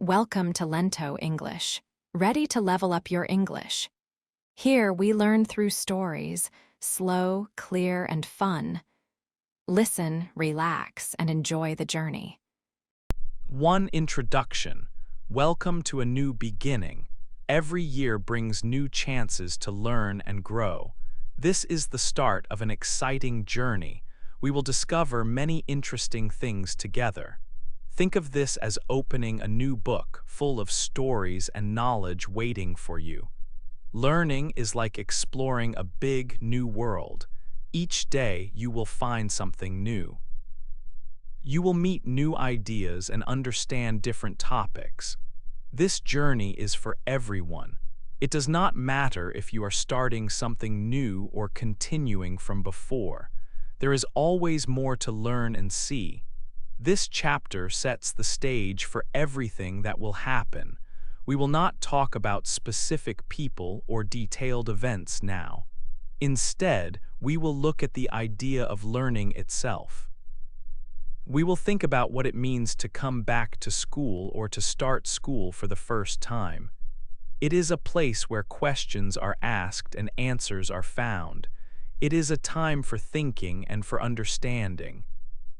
Welcome to Lento English. Ready to level up your English? Here we learn through stories, slow, clear, and fun. Listen, relax, and enjoy the journey. One introduction. Welcome to a new beginning. Every year brings new chances to learn and grow. This is the start of an exciting journey. We will discover many interesting things together. Think of this as opening a new book full of stories and knowledge waiting for you. Learning is like exploring a big new world. Each day you will find something new. You will meet new ideas and understand different topics. This journey is for everyone. It does not matter if you are starting something new or continuing from before. There is always more to learn and see. This chapter sets the stage for everything that will happen. We will not talk about specific people or detailed events now. Instead, we will look at the idea of learning itself. We will think about what it means to come back to school or to start school for the first time. It is a place where questions are asked and answers are found. It is a time for thinking and for understanding.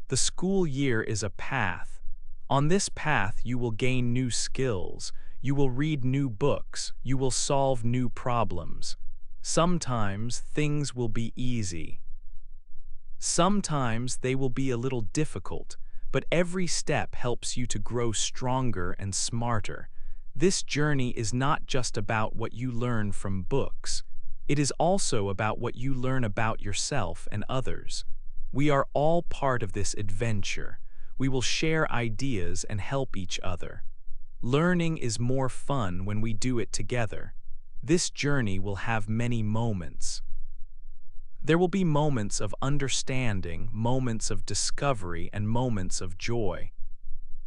The school year is a path. On this path, you will gain new skills. You will read new books. You will solve new problems. Sometimes things will be easy. Sometimes they will be a little difficult, but every step helps you to grow stronger and smarter. This journey is not just about what you learn from books. It is also about what you learn about yourself and others. We are all part of this adventure. We will share ideas and help each other. Learning is more fun when we do it together. This journey will have many moments. There will be moments of understanding, moments of discovery, and moments of joy.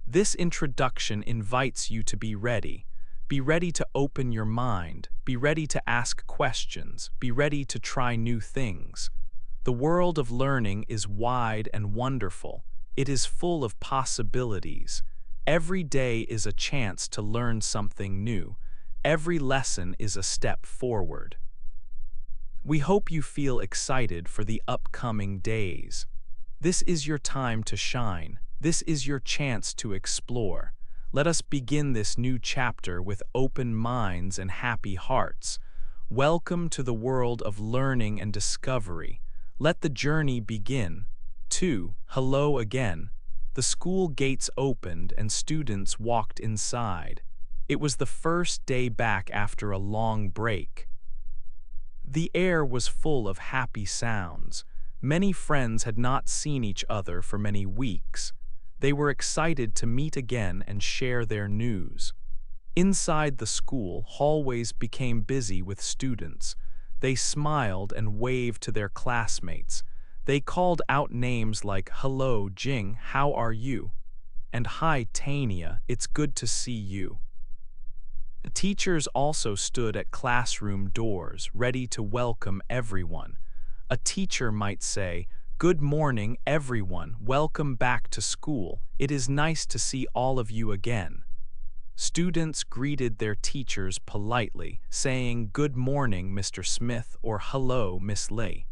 This introduction invites you to be ready. Be ready to open your mind. Be ready to ask questions. Be ready to try new things. The world of learning is wide and wonderful. It is full of possibilities. Every day is a chance to learn something new. Every lesson is a step forward. We hope you feel excited for the upcoming days. This is your time to shine. This is your chance to explore. Let us begin this new chapter with open minds and happy hearts. Welcome to the world of learning and discovery. Let the journey begin. 2. Hello again. The school gates opened and students walked inside. It was the first day back after a long break. The air was full of happy sounds. Many friends had not seen each other for many weeks. They were excited to meet again and share their news. Inside the school, hallways became busy with students. They smiled and waved to their classmates. They called out names like, "Hello, Jing, how are you?" and "Hi, Tania, it's good to see you." The teachers also stood at classroom doors, ready to welcome everyone. A teacher might say, "Good morning, everyone. Welcome back to school. It is nice to see all of you again." Students greeted their teachers politely, saying, "Good morning, Mr. Smith," or "Hello, Miss Lee."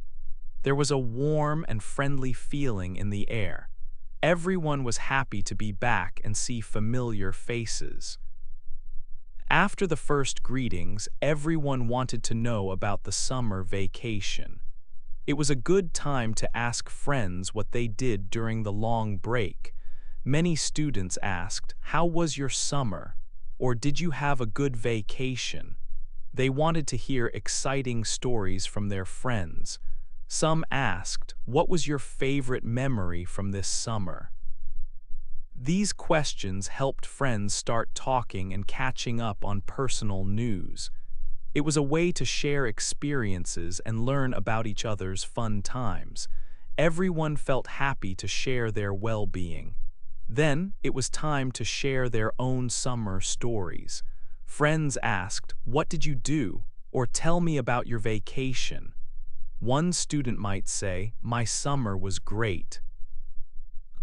There was a warm and friendly feeling in the air. Everyone was happy to be back and see familiar faces. After the first greetings, everyone wanted to know about the summer vacation. It was a good time to ask friends what they did during the long break. Many students asked, "How was your summer?" or "Did you have a good vacation?" They wanted to hear exciting stories from their friends. Some asked, "What was your favorite memory from this summer?" These questions helped friends start talking and catching up on personal news. It was a way to share experiences and learn about each other's fun times. Everyone felt happy to share their well-being. Then it was time to share their own summer stories. Friends asked, "What did you do?" or "Tell me about your vacation." One student might say, "My summer was great.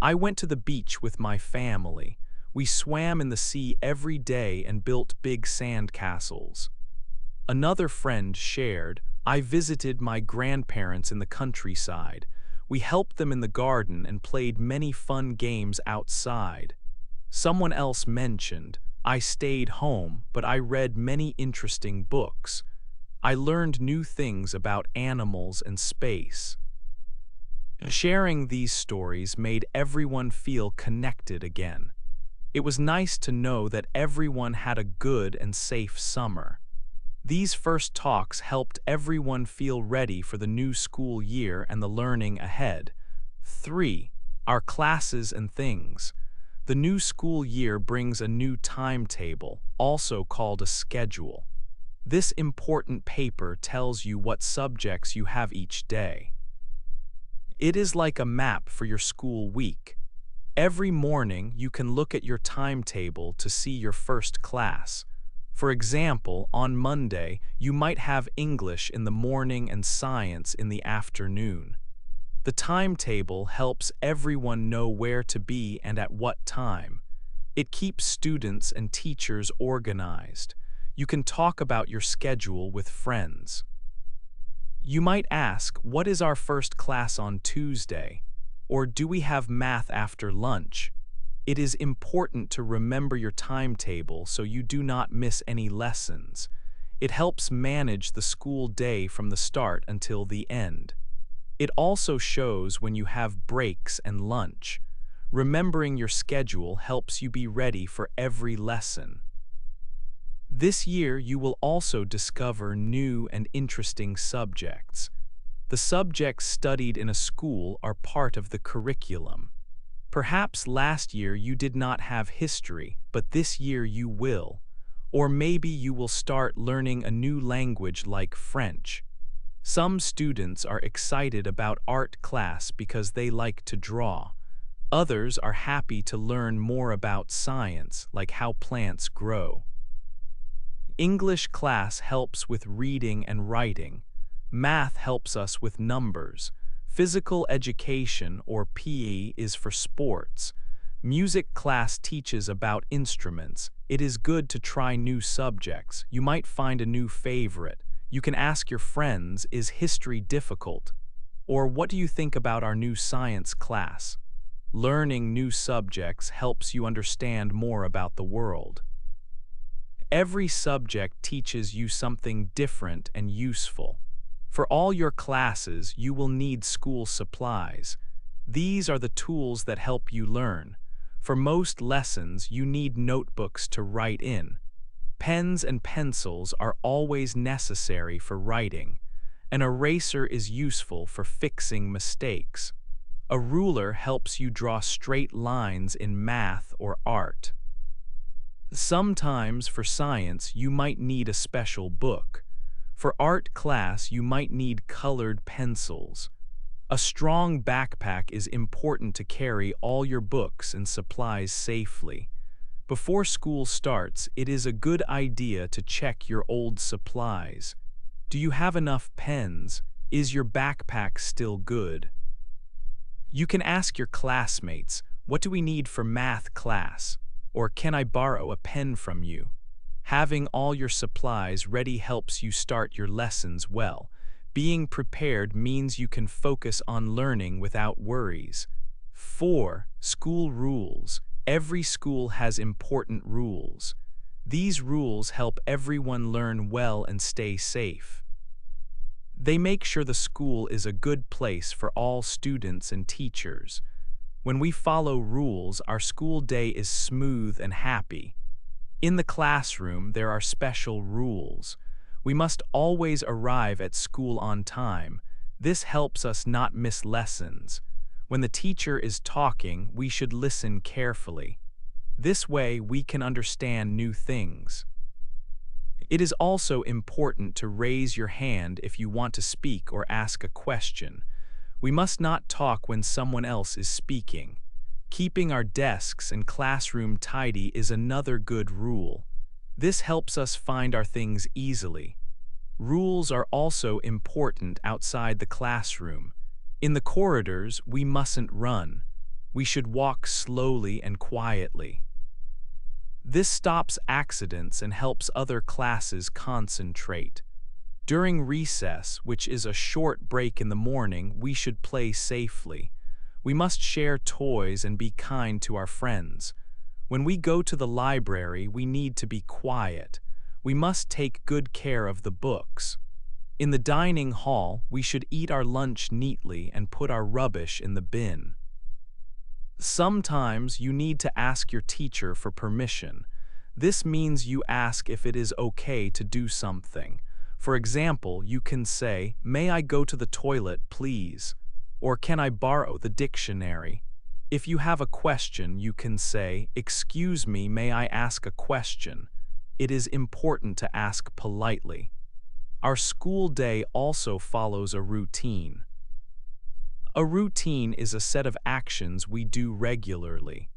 I went to the beach with my family. We swam in the sea every day and built big sand castles. Another friend shared, I visited my grandparents in the countryside. We helped them in the garden and played many fun games outside. Someone else mentioned, I stayed home, but I read many interesting books. I learned new things about animals and space. Sharing these stories made everyone feel connected again. It was nice to know that everyone had a good and safe summer. These first talks helped everyone feel ready for the new school year and the learning ahead. 3. Our classes and things. The new school year brings a new timetable, also called a schedule. This important paper tells you what subjects you have each day. It is like a map for your school week. Every morning, you can look at your timetable to see your first class. For example, on Monday, you might have English in the morning and science in the afternoon. The timetable helps everyone know where to be and at what time. It keeps students and teachers organized. You can talk about your schedule with friends. You might ask, what is our first class on Tuesday? Or do we have math after lunch? It is important to remember your timetable so you do not miss any lessons. It helps manage the school day from the start until the end. It also shows when you have breaks and lunch. Remembering your schedule helps you be ready for every lesson. This year, you will also discover new and interesting subjects. The subjects studied in a school are part of the curriculum. Perhaps last year you did not have history, but this year you will. Or maybe you will start learning a new language like French. Some students are excited about art class because they like to draw. Others are happy to learn more about science, like how plants grow. English class helps with reading and writing. Math helps us with numbers. Physical education, or PE, is for sports. Music class teaches about instruments. It is good to try new subjects. You might find a new favorite. You can ask your friends, is history difficult? Or what do you think about our new science class? Learning new subjects helps you understand more about the world. Every subject teaches you something different and useful. For all your classes, you will need school supplies. These are the tools that help you learn. For most lessons, you need notebooks to write in. Pens and pencils are always necessary for writing. An eraser is useful for fixing mistakes. A ruler helps you draw straight lines in math or art. Sometimes for science, you might need a special book. For art class, you might need colored pencils. A strong backpack is important to carry all your books and supplies safely. Before school starts, it is a good idea to check your old supplies. Do you have enough pens? Is your backpack still good? You can ask your classmates, what do we need for math class? Or can I borrow a pen from you? Having all your supplies ready helps you start your lessons well. Being prepared means you can focus on learning without worries. 4. School rules. Every school has important rules. These rules help everyone learn well and stay safe. They make sure the school is a good place for all students and teachers. When we follow rules, our school day is smooth and happy. In the classroom, there are special rules. We must always arrive at school on time. This helps us not miss lessons. When the teacher is talking, we should listen carefully. This way, we can understand new things. It is also important to raise your hand if you want to speak or ask a question. We must not talk when someone else is speaking. Keeping our desks and classroom tidy is another good rule. This helps us find our things easily. Rules are also important outside the classroom. In the corridors, we mustn't run. We should walk slowly and quietly. This stops accidents and helps other classes concentrate. During recess, which is a short break in the morning, we should play safely. We must share toys and be kind to our friends. When we go to the library, we need to be quiet. We must take good care of the books. In the dining hall, we should eat our lunch neatly and put our rubbish in the bin. Sometimes you need to ask your teacher for permission. This means you ask if it is okay to do something. For example, you can say, "May I go to the toilet, please?" Or "Can I borrow the dictionary?" If you have a question, you can say, "Excuse me, may I ask a question?" It is important to ask politely. Our school day also follows a routine. A routine is a set of actions we do regularly.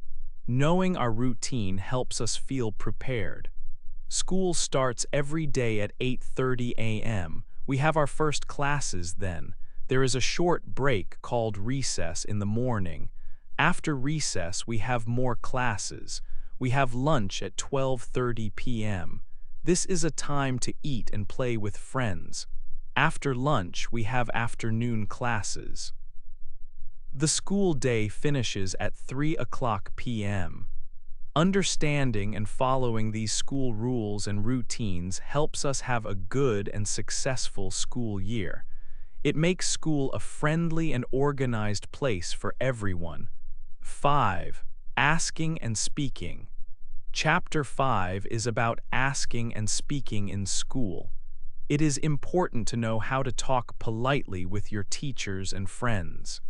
Knowing our routine helps us feel prepared. School starts every day at 8:30 a.m. We have our first classes then. There is a short break called recess in the morning. After recess, we have more classes. We have lunch at 12:30 p.m. This is a time to eat and play with friends. After lunch, we have afternoon classes. The school day finishes at 3 o'clock p.m. Understanding and following these school rules and routines helps us have a good and successful school year. It makes school a friendly and organized place for everyone. 5. Asking and speaking. Chapter 5 is about asking and speaking in school. It is important to know how to talk politely with your teachers and friends.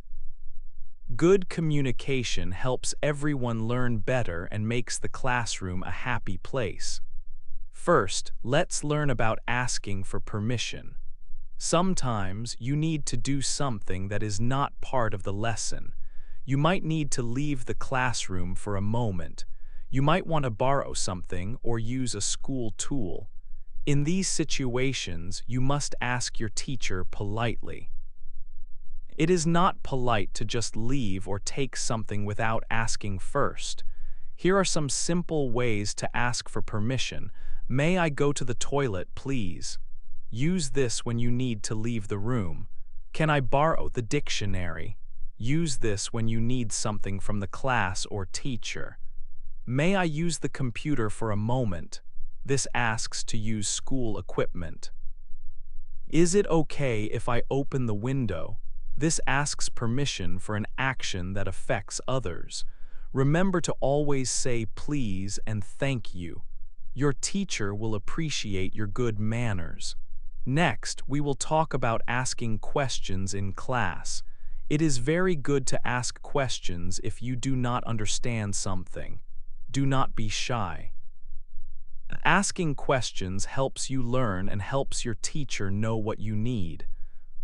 Good communication helps everyone learn better and makes the classroom a happy place. First, let's learn about asking for permission. Sometimes you need to do something that is not part of the lesson. You might need to leave the classroom for a moment. You might want to borrow something or use a school tool. In these situations, you must ask your teacher politely. It is not polite to just leave or take something without asking first. Here are some simple ways to ask for permission. "May I go to the toilet, please?" Use this when you need to leave the room. "Can I borrow the dictionary?" Use this when you need something from the class or teacher. "May I use the computer for a moment?" This asks to use school equipment. "Is it okay if I open the window?" This asks permission for an action that affects others. Remember to always say please and thank you. Your teacher will appreciate your good manners. Next, we will talk about asking questions in class. It is very good to ask questions if you do not understand something. Do not be shy. Asking questions helps you learn and helps your teacher know what you need.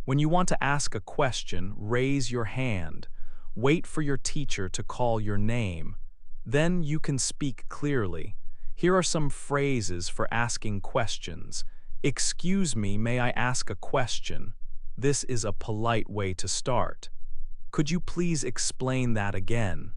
When you want to ask a question, raise your hand. Wait for your teacher to call your name. Then you can speak clearly. Here are some phrases for asking questions. "Excuse me, may I ask a question?" This is a polite way to start. "Could you please explain that again?"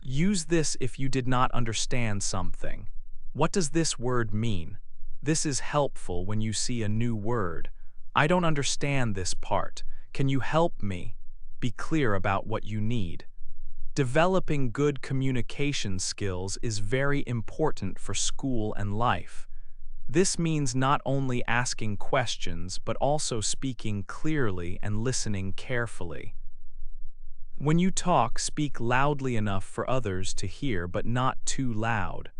Use this if you did not understand something. "What does this word mean?" This is helpful when you see a new word. "I don't understand this part. Can you help me?" Be clear about what you need. Developing good communication skills is very important for school and life. This means not only asking questions, but also speaking clearly and listening carefully. When you talk, speak loudly enough for others to hear, but not too loud.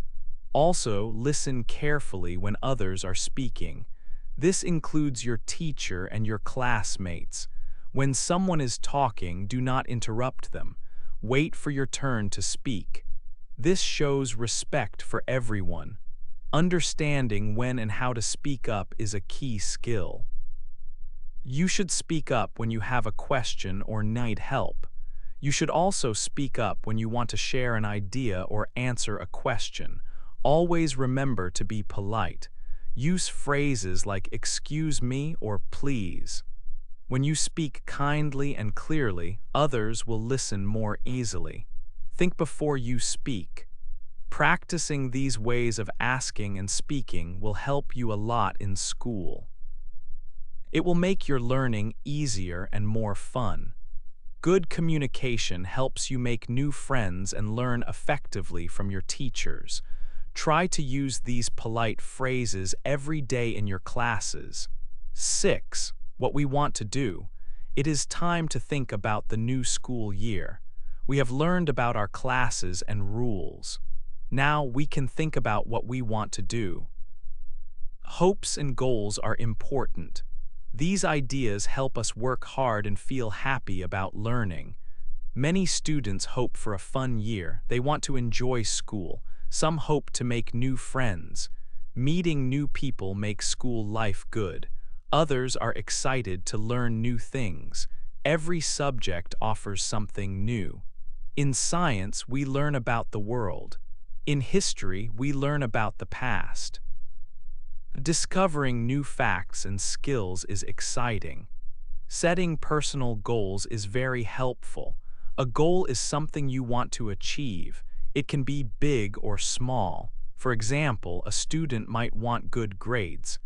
Also, listen carefully when others are speaking. This includes your teacher and your classmates. When someone is talking, do not interrupt them. Wait for your turn to speak. This shows respect for everyone. Understanding when and how to speak up is a key skill. You should speak up when you have a question or need help. You should also speak up when you want to share an idea or answer a question. Always remember to be polite. Use phrases like "excuse me" or "please." When you speak kindly and clearly, others will listen more easily. Think before you speak. Practicing these ways of asking and speaking will help you a lot in school. It will make your learning easier and more fun. Good communication helps you make new friends and learn effectively from your teachers. Try to use these polite phrases every day in your classes. 6. What we want to do. It is time to think about the new school year. We have learned about our classes and rules. Now we can think about what we want to do. Hopes and goals are important. These ideas help us work hard and feel happy about learning. Many students hope for a fun year. They want to enjoy school. Some hope to make new friends. Meeting new people makes school life good. Others are excited to learn new things. Every subject offers something new. In science, we learn about the world. In history, we learn about the past. Discovering new facts and skills is exciting. Setting personal goals is very helpful. A goal is something you want to achieve. It can be big or small. For example, a student might want good grades.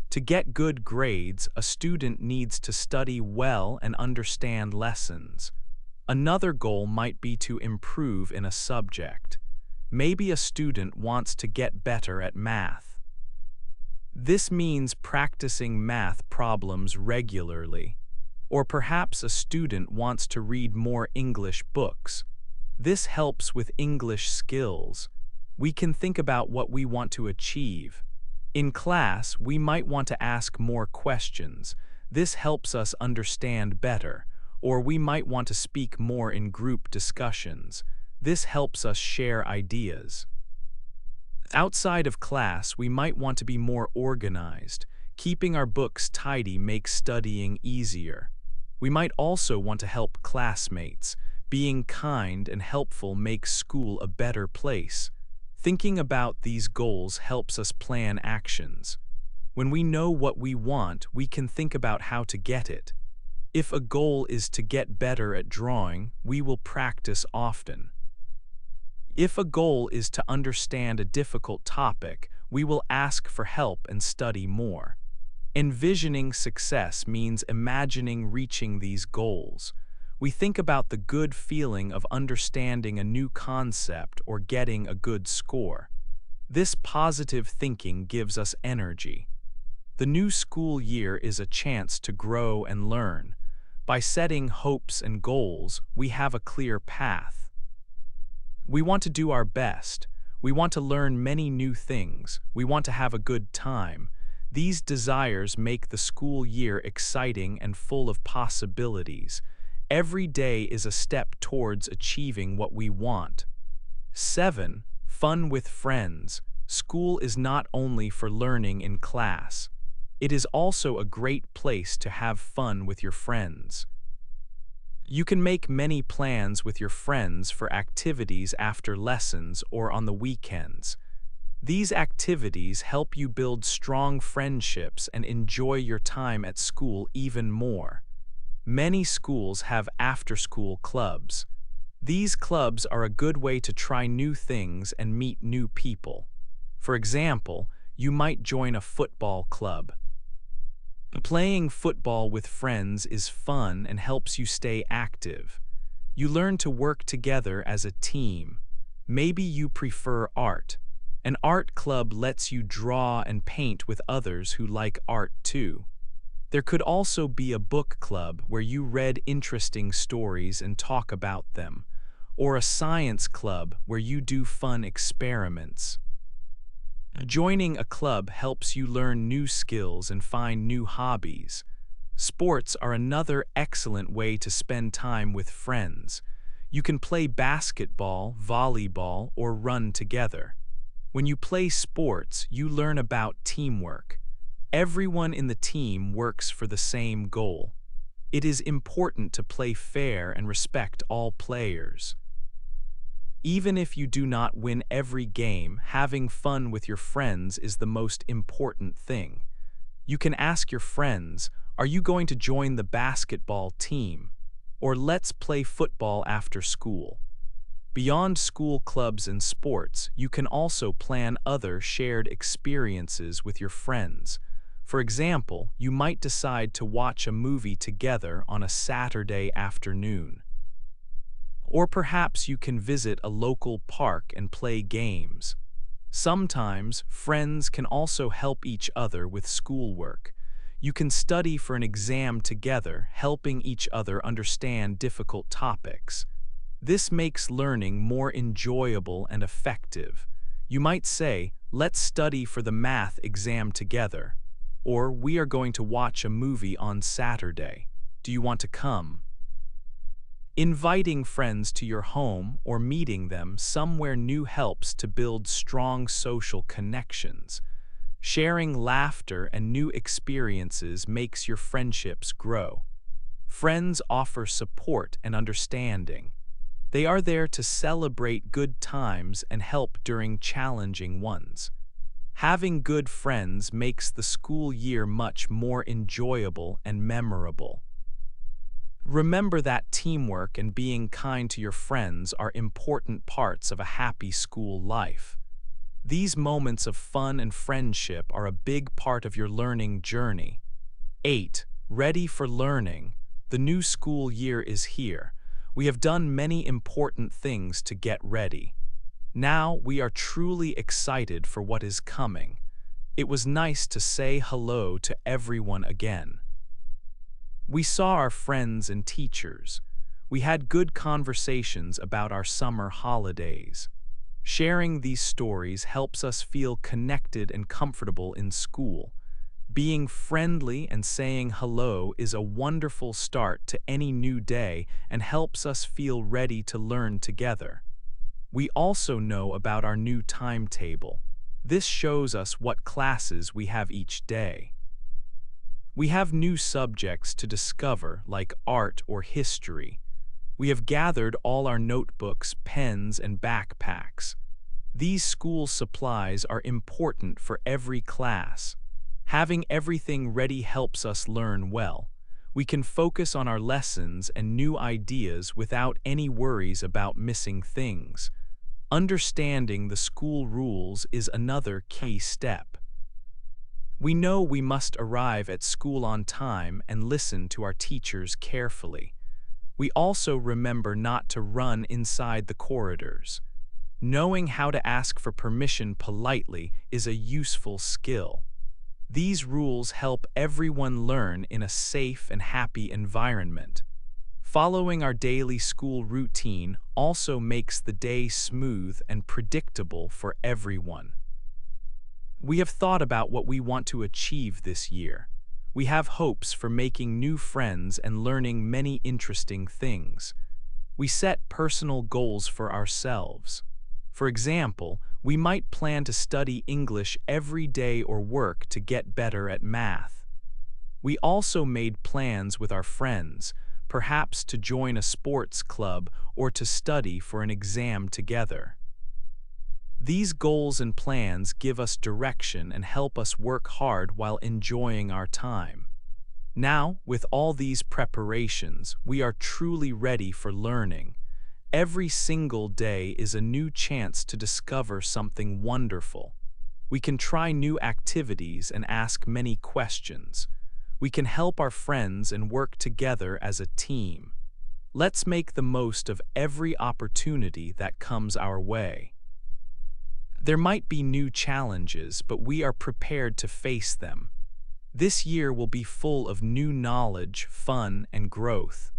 To get good grades, a student needs to study well and understand lessons. Another goal might be to improve in a subject. Maybe a student wants to get better at math. This means practicing math problems regularly. Or perhaps a student wants to read more English books. This helps with English skills. We can think about what we want to achieve. In class, we might want to ask more questions. This helps us understand better. Or we might want to speak more in group discussions. This helps us share ideas. Outside of class, we might want to be more organized. Keeping our books tidy makes studying easier. We might also want to help classmates. Being kind and helpful makes school a better place. Thinking about these goals helps us plan actions. When we know what we want, we can think about how to get it. If a goal is to get better at drawing, we will practice often. If a goal is to understand a difficult topic, we will ask for help and study more. Envisioning success means imagining reaching these goals. We think about the good feeling of understanding a new concept or getting a good score. This positive thinking gives us energy. The new school year is a chance to grow and learn. By setting hopes and goals, we have a clear path. We want to do our best. We want to learn many new things. We want to have a good time. These desires make the school year exciting and full of possibilities. Every day is a step towards achieving what we want. 7. Fun with friends. School is not only for learning in class. It is also a great place to have fun with your friends. You can make many plans with your friends for activities after lessons or on the weekends. These activities help you build strong friendships and enjoy your time at school even more. Many schools have after-school clubs. These clubs are a good way to try new things and meet new people. For example, you might join a football club. Playing football with friends is fun and helps you stay active. You learn to work together as a team. Maybe you prefer art. An art club lets you draw and paint with others who like art too. There could also be a book club where you read interesting stories and talk about them, or a science club where you do fun experiments. Joining a club helps you learn new skills and find new hobbies. Sports are another excellent way to spend time with friends. You can play basketball, volleyball, or run together. When you play sports, you learn about teamwork. Everyone in the team works for the same goal. It is important to play fair and respect all players. Even if you do not win every game, having fun with your friends is the most important thing. You can ask your friends, "Are you going to join the basketball team?" Or "Let's play football after school." Beyond school clubs and sports, you can also plan other shared experiences with your friends. For example, you might decide to watch a movie together on a Saturday afternoon. Or perhaps you can visit a local park and play games. Sometimes, friends can also help each other with schoolwork. You can study for an exam together, helping each other understand difficult topics. This makes learning more enjoyable and effective. You might say, "Let's study for the math exam together," or "We are going to watch a movie on Saturday. Do you want to come?" Inviting friends to your home or meeting them somewhere new helps to build strong social connections. Sharing laughter and new experiences makes your friendships grow. Friends offer support and understanding. They are there to celebrate good times and help during challenging ones. Having good friends makes the school year much more enjoyable and memorable. Remember that teamwork and being kind to your friends are important parts of a happy school life. These moments of fun and friendship are a big part of your learning journey. 8. Ready for learning. The new school year is here. We have done many important things to get ready. Now we are truly excited for what is coming. It was nice to say hello to everyone again. We saw our friends and teachers. We had good conversations about our summer holidays. Sharing these stories helps us feel connected and comfortable in school. Being friendly and saying hello is a wonderful start to any new day and helps us feel ready to learn together. We also know about our new timetable. This shows us what classes we have each day. We have new subjects to discover, like art or history. We have gathered all our notebooks, pens, and backpacks. These school supplies are important for every class. Having everything ready helps us learn well. We can focus on our lessons and new ideas without any worries about missing things. Understanding the school rules is another key step. We know we must arrive at school on time and listen to our teachers carefully. We also remember not to run inside the corridors. Knowing how to ask for permission politely is a useful skill. These rules help everyone learn in a safe and happy environment. Following our daily school routine also makes the day smooth and predictable for everyone. We have thought about what we want to achieve this year. We have hopes for making new friends and learning many interesting things. We set personal goals for ourselves. For example, we might plan to study English every day or work to get better at math. We also made plans with our friends, perhaps to join a sports club or to study for an exam together. These goals and plans give us direction and help us work hard while enjoying our time. Now, with all these preparations, we are truly ready for learning. Every single day is a new chance to discover something wonderful. We can try new activities and ask many questions. We can help our friends and work together as a team. Let's make the most of every opportunity that comes our way. There might be new challenges, but we are prepared to face them. This year will be full of new knowledge, fun, and growth.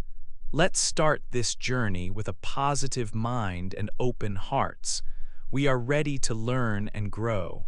Let's start this journey with a positive mind and open hearts. We are ready to learn and grow.